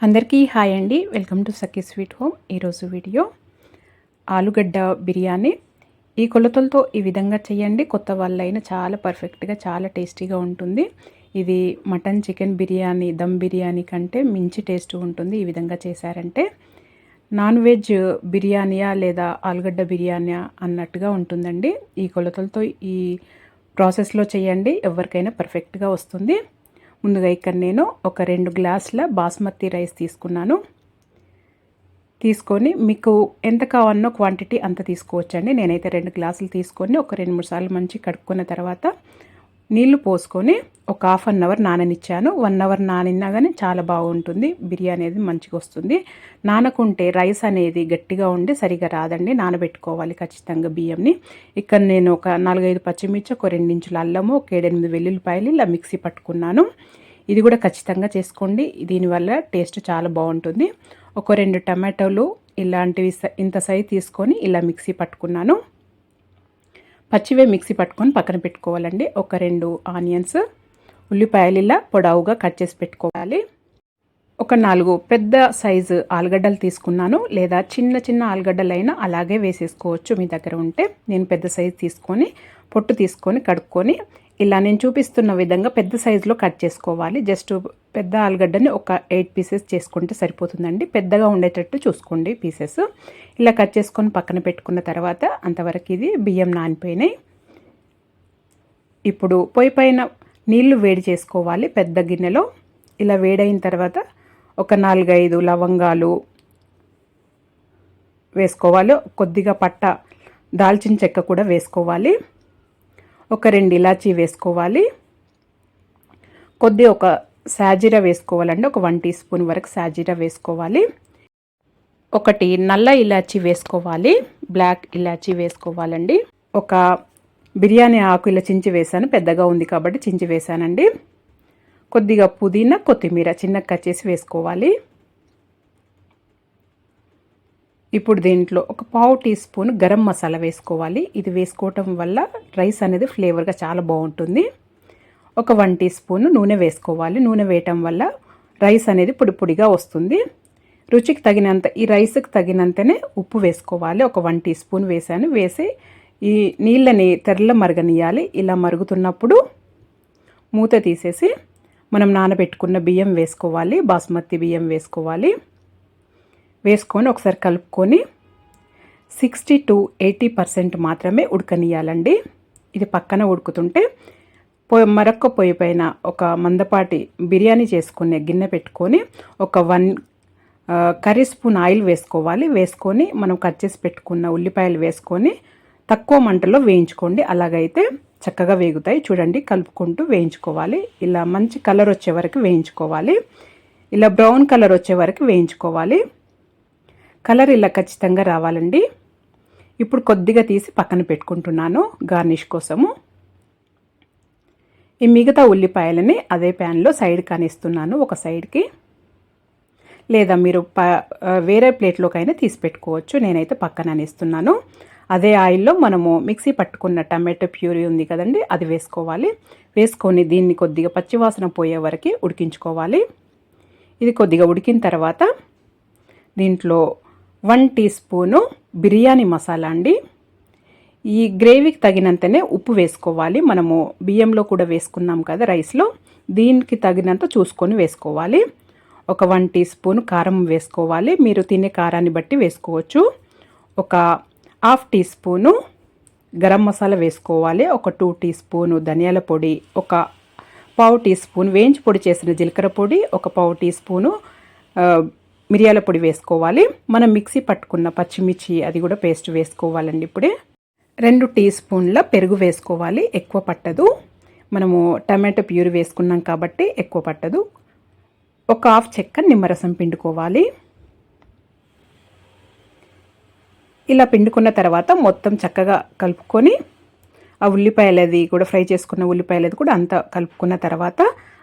అందరికీ హాయ్ అండి. Welcome to Sakhi sweet home. ఈరోజు వీడియో ఆలుగడ్డ బిర్యానీ. ఈ కొలతలతో ఈ విధంగా చేయండి. కొత్త వాళ్ళైనా చాలా పర్ఫెక్ట్గా చాలా టేస్టీగా ఉంటుంది. ఇది మటన్ చికెన్ బిర్యానీ దమ్ బిర్యానీ కంటే మించి టేస్ట్ ఉంటుంది ఈ విధంగా చేశారంటే. నాన్ వెజ్ బిర్యానీయా లేదా ఆలుగడ్డ బిర్యానీయా అన్నట్టుగా ఉంటుందండి. ఈ కొలతలతో ఈ ప్రాసెస్లో చేయండి, ఎవరికైనా పర్ఫెక్ట్గా వస్తుంది. ముందుగా ఇక్కడ నేను ఒక 2 గ్లాసుల బాస్మతి రైస్ తీసుకున్నాను. తీసుకొని మీకు ఎంత కావాలనో క్వాంటిటీ అంత తీసుకోవచ్చండి. నేనైతే 2 గ్లాసులు తీసుకొని ఒక 2-3 సార్లు మంచి కడుక్కున్న తర్వాత నీళ్లు పోసుకొని ఒక హాఫ్ అన్ అవర్ నాననిచ్చాను. 1 అవర్ నానినా కానీ చాలా బాగుంటుంది, బిర్యానీ అనేది మంచిగా వస్తుంది. నానకుంటే రైస్ అనేది గట్టిగా ఉండి సరిగా రాదండి. నానబెట్టుకోవాలి ఖచ్చితంగా బియ్యంని. ఇక్కడ నేను ఒక 4-5 పచ్చిమిర్చి, ఒక 2 ఇంచుల అల్లము, ఒక 7-8 వెల్లుల్లిపాయలు ఇలా మిక్సీ పట్టుకున్నాను. ఇది కూడా ఖచ్చితంగా చేసుకోండి, దీనివల్ల టేస్ట్ చాలా బాగుంటుంది. ఒక 2 టమాటోలు ఇలాంటివి ఇంత సైజు తీసుకొని ఇలా మిక్సీ పట్టుకున్నాను. పచ్చివే మిక్సీ పట్టుకొని పక్కన పెట్టుకోవాలండి. ఒక 2 ఆనియన్స్, ఉల్లిపాయలు ఇలా పొడవుగా కట్ చేసి పెట్టుకోవాలి. ఒక 4 పెద్ద సైజు ఆలుగడ్డలు తీసుకున్నాను, లేదా చిన్న చిన్న ఆలుగడ్డలైనా అలాగే వేసేసుకోవచ్చు మీ దగ్గర ఉంటే. నేను పెద్ద సైజు తీసుకొని పొట్టు తీసుకొని కడుక్కొని ఇలా నేను చూపిస్తున్న విధంగా పెద్ద సైజులో కట్ చేసుకోవాలి. జస్ట్ పెద్ద ఆలుగడ్డని ఒక 8 పీసెస్ చేసుకుంటే సరిపోతుందండి. పెద్దగా ఉండేటట్టు చూసుకోండి పీసెస్. ఇలా కట్ చేసుకొని పక్కన పెట్టుకున్న తర్వాత అంతవరకు ఇది బియ్యం నానిపోయినాయి. ఇప్పుడు పొయ్యి పైన నీళ్లు వేడి చేసుకోవాలి పెద్ద గిన్నెలో. ఇలా వేడైన తర్వాత ఒక 4-5 లవంగాలు వేసుకోవాలి. కొద్దిగా పట్ట, దాల్చిన చెక్క కూడా వేసుకోవాలి. ఒక 2 ఇలాచీ వేసుకోవాలి. ఒక సాజీరా వేసుకోవాలండి. ఒక 1 టీ స్పూన్ వరకు సాజీరా వేసుకోవాలి. ఒకటి నల్ల ఇలాచీ వేసుకోవాలి, బ్లాక్ ఇలాచీ వేసుకోవాలండి. ఒక బిర్యానీ ఆకు ఇలా చించి వేసాను, పెద్దగా ఉంది కాబట్టి చించి వేసానండి. కొద్దిగా పుదీనా, కొత్తిమీర చిన్నగా కట్ చేసి వేసుకోవాలి. ఇప్పుడు దీంట్లో ఒక 1/2 టీ స్పూన్ గరం మసాలా వేసుకోవాలి. ఇది వేసుకోవటం వల్ల రైస్ అనేది ఫ్లేవర్గా చాలా బాగుంటుంది. ఒక 1 టీ స్పూన్ నూనె వేసుకోవాలి. నూనె వేయటం వల్ల రైస్ అనేది పొడి పొడిగా వస్తుంది. రుచికి తగినంత, ఈ రైస్కి తగినంతనే ఉప్పు వేసుకోవాలి. ఒక 1 టీ స్పూన్ వేసాను. వేసి ఈ నీళ్ళని తెరల మరగనియాలి. ఇలా మరుగుతున్నప్పుడు మూత తీసేసి మనం నానబెట్టుకున్న బియ్యం వేసుకోవాలి. బాస్మతి బియ్యం వేసుకోవాలి. వేసుకొని ఒకసారి కలుపుకొని 60-80% మాత్రమే ఉడకనియాలండి. ఇది పక్కన ఉడుకుతుంటే మరొక పొయ్యి పైన ఒక మందపాటి బిర్యానీ చేసుకునే గిన్నె పెట్టుకొని ఒక 1 కర్రీ స్పూన్ ఆయిల్ వేసుకోవాలి. వేసుకొని మనం కట్ చేసి పెట్టుకున్న ఉల్లిపాయలు వేసుకొని తక్కువ మంటలో వేయించుకోండి. అలాగైతే చక్కగా వేగుతాయి. చూడండి, కలుపుకుంటూ వేయించుకోవాలి. ఇలా మంచి కలర్ వచ్చే వరకు వేయించుకోవాలి. ఇలా బ్రౌన్ కలర్ వచ్చే వరకు వేయించుకోవాలి. కలర్ ఇలా ఖచ్చితంగా రావాలండి. ఇప్పుడు కొద్దిగా తీసి పక్కన పెట్టుకుంటున్నాను గార్నిష్ కోసము. ఈ మిగతా ఉల్లిపాయలని అదే ప్యాన్లో సైడ్ కానిస్తున్నాను, ఒక సైడ్కి. లేదా మీరు వేరే ప్లేట్లోకైనా తీసి పెట్టుకోవచ్చు. నేనైతే పక్కన అనిస్తున్నాను. అదే ఆయిల్లో మనము మిక్సీ పట్టుకున్న టమాటో ప్యూరీ ఉంది కదండి, అది వేసుకోవాలి. వేసుకొని దీన్ని కొద్దిగా పచ్చివాసన పోయే వరకు ఉడికించుకోవాలి. ఇది కొద్దిగా ఉడికిన తర్వాత దీంట్లో 1 టీ స్పూను బిర్యానీ మసాలా అండి. ఈ గ్రేవీకి తగినంతనే ఉప్పు వేసుకోవాలి. మనము బియ్యంలో కూడా వేసుకున్నాం కదా రైస్లో, దీనికి తగినంత చూసుకొని వేసుకోవాలి. ఒక 1 టీ స్పూన్ కారం వేసుకోవాలి. మీరు తినే కారాన్ని బట్టి వేసుకోవచ్చు. ఒక 1/2 టీ స్పూను గరం మసాలా వేసుకోవాలి. ఒక 2 టీ స్పూను ధనియాల పొడి, ఒక 1/2 టీ స్పూన్ వేయించి పొడి చేసిన జీలకర్ర పొడి, ఒక 1/2 టీ స్పూను మిరియాల పొడి వేసుకోవాలి. మనం మిక్సీ పట్టుకున్న పచ్చిమిర్చి అది కూడా పేస్ట్ వేసుకోవాలండి. ఇప్పుడే 2 టీ స్పూన్ల పెరుగు వేసుకోవాలి. ఎక్కువ పట్టదు, మనము టమాటో ప్యూరీ వేసుకున్నాం కాబట్టి ఎక్కువ పట్టదు. ఒక 1/2 చెక్క నిమ్మరసం పిండుకోవాలి. ఇలా పిండుకున్న తర్వాత మొత్తం చక్కగా కలుపుకొని ఆ ఉల్లిపాయలది కూడా ఫ్రై చేసుకున్న ఉల్లిపాయలది కూడా అంతా కలుపుకున్న తర్వాత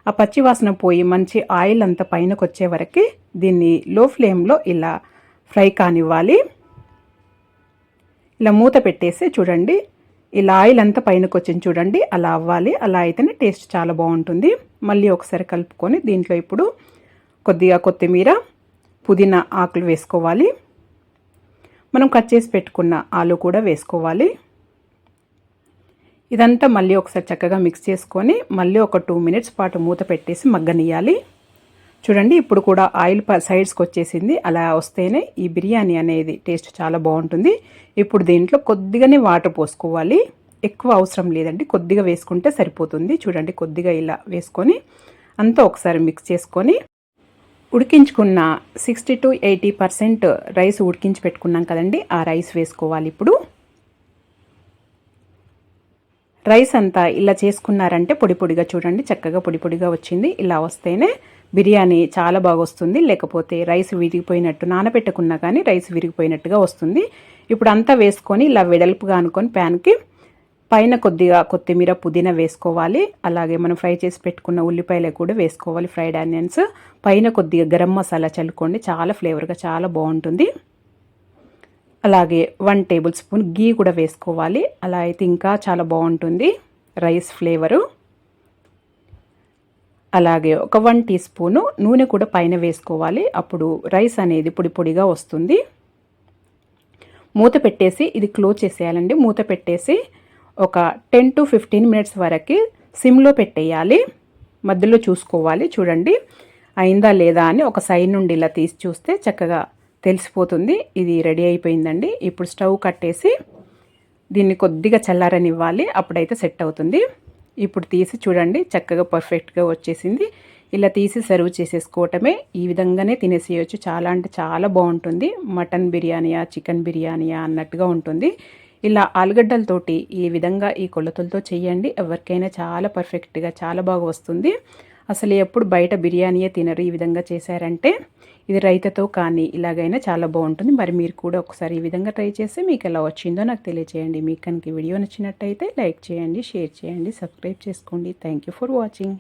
ఆ పచ్చివాసన పోయి మంచి ఆయిల్ అంతా పైనకు వచ్చే వరకు దీన్ని లో ఫ్లేమ్లో ఇలా ఫ్రై కానివ్వాలి. ఇలా మూత పెట్టేసి చూడండి, ఇలా ఆయిల్ అంతా పైనకు వచ్చింది చూడండి, అలా అవ్వాలి. అలా అయితేనే టేస్ట్ చాలా బాగుంటుంది. మళ్ళీ ఒకసారి కలుపుకొని దీంట్లో ఇప్పుడు కొద్దిగా కొత్తిమీర, పుదీనా ఆకులు వేసుకోవాలి. మనం కట్ చేసి పెట్టుకున్న ఆలు కూడా వేసుకోవాలి. ఇదంతా మళ్ళీ ఒకసారి చక్కగా మిక్స్ చేసుకొని మళ్ళీ ఒక 2 మినిట్స్ పాటు మూత పెట్టేసి మగ్గనియాలి. చూడండి ఇప్పుడు కూడా ఆయిల్ సైడ్స్కి వచ్చేసింది. అలా వస్తేనే ఈ బిర్యానీ అనేది టేస్ట్ చాలా బాగుంటుంది. ఇప్పుడు దీంట్లో కొద్దిగానే వాటర్ పోసుకోవాలి. ఎక్కువ అవసరం లేదండి, కొద్దిగా వేసుకుంటే సరిపోతుంది. చూడండి కొద్దిగా ఇలా వేసుకొని అంతా ఒకసారి మిక్స్ చేసుకొని ఉడికించుకున్న 60 to 80% రైస్ ఉడికించి పెట్టుకున్నాం కదండి, ఆ రైస్ వేసుకోవాలి. ఇప్పుడు రైస్ అంతా ఇలా చేసుకున్నారంటే పొడి పొడిగా చూడండి చక్కగా పొడి పొడిగా వచ్చింది. ఇలా వస్తేనే బిర్యానీ చాలా బాగా వస్తుంది. లేకపోతే రైస్ విరిగిపోయినట్టు, నానబెట్టుకున్నా కానీ రైస్ విరిగిపోయినట్టుగా వస్తుంది. ఇప్పుడు అంతా వేసుకొని ఇలా వెడల్పుగా అనుకొని ప్యాన్కి పైన కొద్దిగా కొత్తిమీర, పుదీనా వేసుకోవాలి. అలాగే మనం ఫ్రై చేసి పెట్టుకున్న ఉల్లిపాయలు కూడా వేసుకోవాలి, ఫ్రైడ్ ఆనియన్స్. పైన కొద్దిగా గరం మసాలా చల్లుకోండి, చాలా ఫ్లేవర్గా చాలా బాగుంటుంది. అలాగే 1 టేబుల్ స్పూన్ గీ కూడా వేసుకోవాలి. అలా అయితే ఇంకా చాలా బాగుంటుంది రైస్ ఫ్లేవరు. అలాగే ఒక 1 టీ స్పూను నూనె కూడా పైన వేసుకోవాలి. అప్పుడు రైస్ అనేది పొడి పొడిగా వస్తుంది. మూత పెట్టేసి ఇది క్లోజ్ చేసేయాలండి. మూత పెట్టేసి ఒక 10 to 15 మినిట్స్ వరకు సిమ్లో పెట్టేయాలి. మధ్యలో చూసుకోవాలి. చూడండి అయిందా లేదా అని ఒక సైడ్ నుండి ఇలా తీసి చూస్తే చక్కగా తెలిసిపోతుంది. ఇది రెడీ అయిపోయిందండి. ఇప్పుడు స్టవ్ కట్టేసి దీన్ని కొద్దిగా చల్లారనివ్వాలి, అప్పుడైతే సెట్ అవుతుంది. ఇప్పుడు తీసి చూడండి చక్కగా పర్ఫెక్ట్గా వచ్చేసింది. ఇలా తీసి సర్వ్ చేసేసుకోవటమే. ఈ విధంగానే తినేసేయచ్చు. చాలా అంటే చాలా బాగుంటుంది. మటన్ బిర్యానీయా, చికెన్ బిర్యానీయా అన్నట్టుగా ఉంటుంది. ఇలా ఆలుగడ్డలతోటి ఈ విధంగా ఈ కొలతలతో చేయండి. ఎవరికైనా చాలా పర్ఫెక్ట్గా చాలా బాగా వస్తుంది. అసలు ఎప్పుడు బయట బిర్యానీయే తినరు. ఈ విధంగా చేశారంటే ఇది రైతాతో కానీ ఇలాగైనా చాలా బాగుంటుంది. మరి మీరు కూడా ఒకసారి ఈ విధంగా ట్రై చేసి మీకు ఎలా వచ్చిందో నాకు తెలియజేయండి. మీకు కనుక వీడియో నచ్చినట్టయితే లైక్ చేయండి, షేర్ చేయండి, సబ్స్క్రైబ్ చేసుకోండి. Thank you for watching.